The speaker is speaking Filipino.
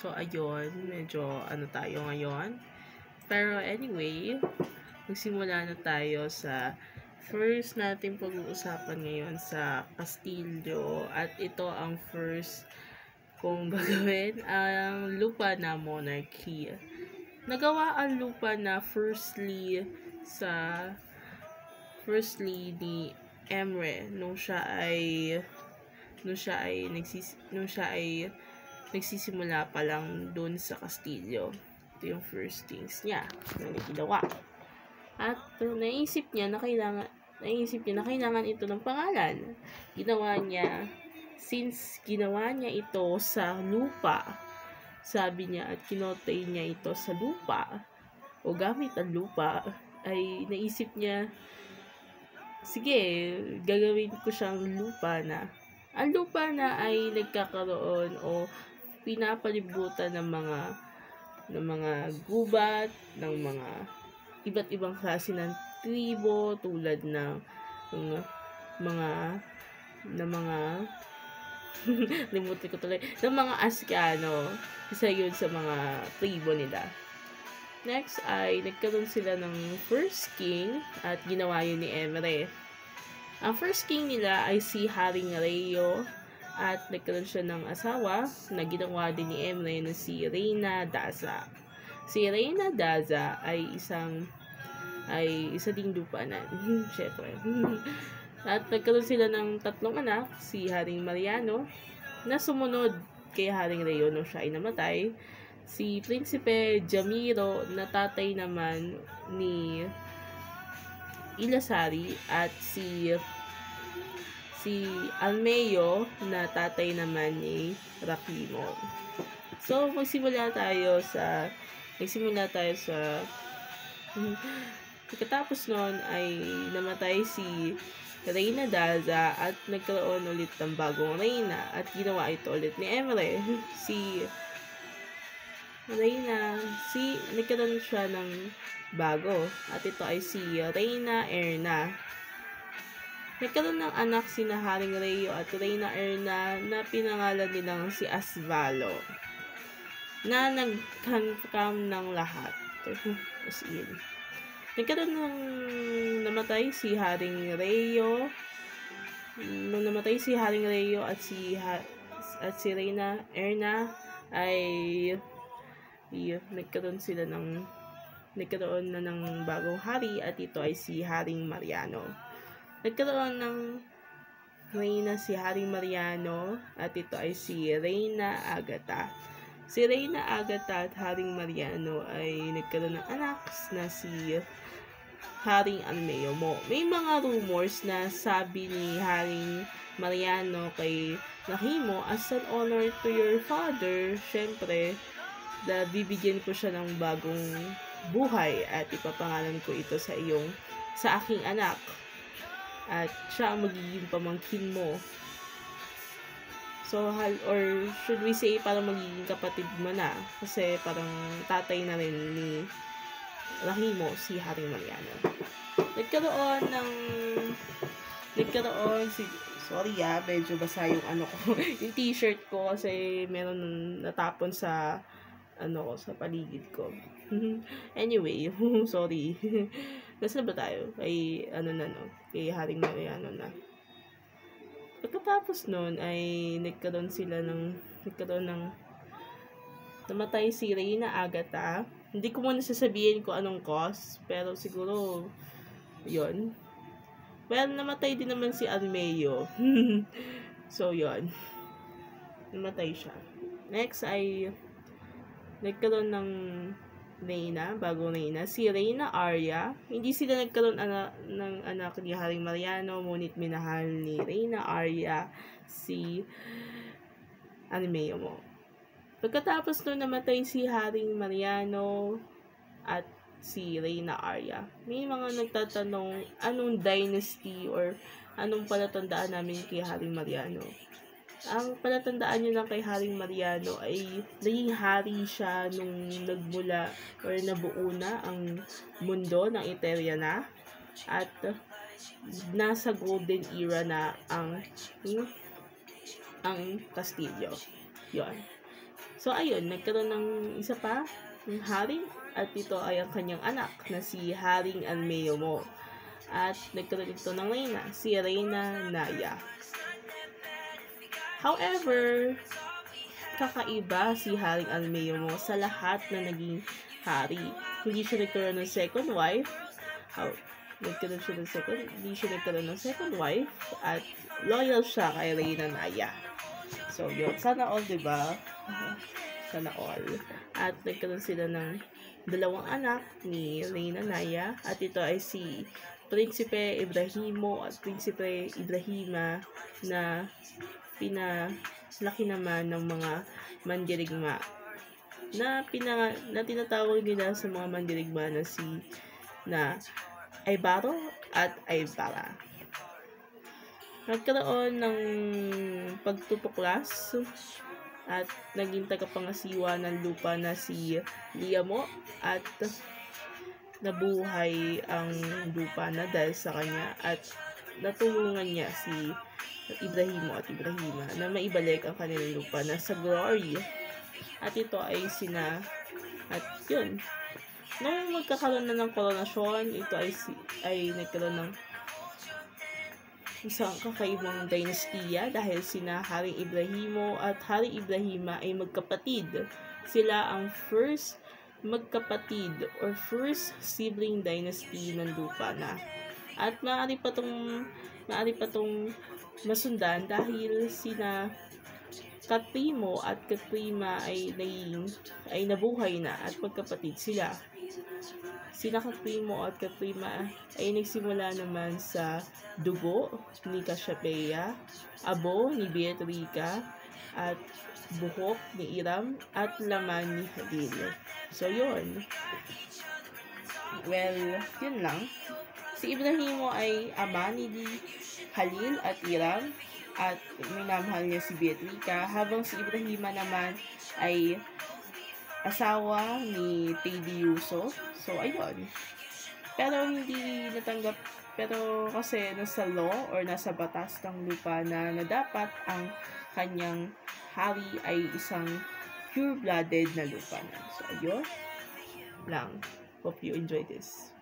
So, ayun, medyo ano tayo ngayon. Pero anyway, magsimula na tayo sa first natin pag-uusapan ngayon sa Kastilyo. At ito ang first kung gagawin ang lupa na monarchy. Nagawa ang lupa na firstly ni Emre nung siya ay nagsisimula pa lang doon sa Kastilyo. Ito yung first things niya na ginawa. At naisip niya na kailangan ito ng pangalan. Since ginawa niya ito sa lupa, sabi niya, at kinotay niya ito sa lupa, o gamit ang lupa, ay naisip niya, sige, gagawin ko siyang lupa na. Ang lupa na ay nagkakaroon o pinapalibutan ng mga gubat, ng mga iba't ibang klase ng tribo tulad ng mga limutin ko tuloy, ng mga Askano. Isa yun sa mga tribo nila. Next ay nagkaroon sila ng first king at ginawa yun ni Emre. Ang first king nila ay si Haring Reo at nagkaroon siya ng asawa na ginawa din ni Emre na si Reyna Daza. Si Reyna Daza ay isa ding lupanan. Syempre. At nagkaroon sila ng 3 anak, si Haring Mariano na sumunod kay Haring Reo nung siya ay namatay, si Prinsipe Jamiro na tatay naman ni Ilasari, at si Almeo na tatay naman ni Rakimo. So magsimula tayo sa pagkatapos noon ay namatay si Reyna Daza at nagkaroon ulit ng bagong reyna at ginawa ito ulit ni Emre. Nagkaroon siya ng bago at ito ay si Reyna Erna. Nagkaroon ng anak sina Haring Reo at Reyna Erna na pinangalan nilang si Asvalo na nagkankam ng lahat. Namatay si Haring Reo. Nung namatay si Haring Reo at si Reyna Erna ay nagkaroon na ng bagong hari at ito ay si Haring Mariano. Nagkaroon ng reyna si Haring Mariano at ito ay si Reyna Agata. Si Reyna Agata at Haring Mariano ay nagkaroon ng anak na si Haring Almeo. May mga rumors na sabi ni Haring Mariano kay Nakimo, as an honor to your father, syempre, bibigyan ko siya ng bagong buhay at ipapangalan ko ito sa aking anak. At siya ang magiging pamangkin mo. So, or should we say, parang magiging kapatid mo na. Kasi parang tatay na rin ni Rahimo, si Haring Mariano. Medyo basa yung yung t-shirt ko kasi meron natapon sa paligid ko. Anyway, sorry. Nasa ba tayo? Kay Haring Mariano na. Pagkatapos nun ay namatay si Reyna Agata. Hindi ko muna sasabihin kung anong cause, pero siguro yun. Well, namatay din naman si Almeo. So, yun. Namatay siya. Next ay nagkaroon ng bagong reyna, si Reyna Arya. Hindi sila nagkaroon ng anak ni Haring Mariano, ngunit minahal ni Reyna Arya si Almeo. Pagkatapos nun namatay si Haring Mariano at si Reyna Arya, may mga nagtatanong anong dynasty or anong palatandaan namin kay Haring Mariano. Ang palatandaan nyo lang kay Haring Mariano ay naging hari siya nung nagmula or nabuo na ang mundo ng Eteria na, at nasa golden era na ang Kastilyo. Yon. So, ayun, nagkaroon ng isa pa, ng hari, at ito ay ang kanyang anak na si Haring Almeomo. At nagkaroon ito ng reyna, si Reyna Naya. However, kakaiba si Haring Almeomo sa lahat na naging hari. Hindi siya nagkaroon ng second wife. Hindi siya nagkaroon ng second wife at loyal siya kay Reyna Naya. So, yun. Sana all, diba? Sana all. At nagkaroon sila ng dalawang anak ni Reyna Naya. At ito ay si Prinsipe Ibrahimo at Prinsipe Ibrahima na pinalaki naman ng mga mandirigma na tinatawag nila sa mga mandirigma na Aybaro at Aybara. Nagkaroon ng pagtutuklas at naging tagapangasiwa ng lupa na si Liamo at nabuhay ang lupa na dahil sa kanya at natulungan niya si Ibrahimo at Ibrahima na maibalik ang kanilang lupa na sa glory. At ito ay at yun, nung magkakaroon na ng koronasyon, ito ay nagkaroon ng isang kakaibang dinastiya dahil sina Haring Ibrahimo at Haring Ibrahima ay magkapatid. Sila ang first magkapatid or first sibling dynasty ng lupa na. At maaari pa tong masundan dahil sina Katrimo at Katrima ay nabuhay na at magkapatid sila. Sina Katrimo at Katrima ay nagsimula naman sa dugo ni Cassiopeia, abo ni Beatrica, at buhok ni Iram, at laman ni Halil. So, yun. Well, yun lang. Si Ibrahimo ay ama ni Halil at Iram, at minamahal niya si Beatrica, habang si Ibrahima naman ay asawa ni Tediuso. So, ayun. Pero hindi natanggap, pero kasi nasa law or nasa batas ng lupa na dapat ang kanyang hari ay isang pure-blooded na lupa na. So, ayun lang. Hope you enjoy this.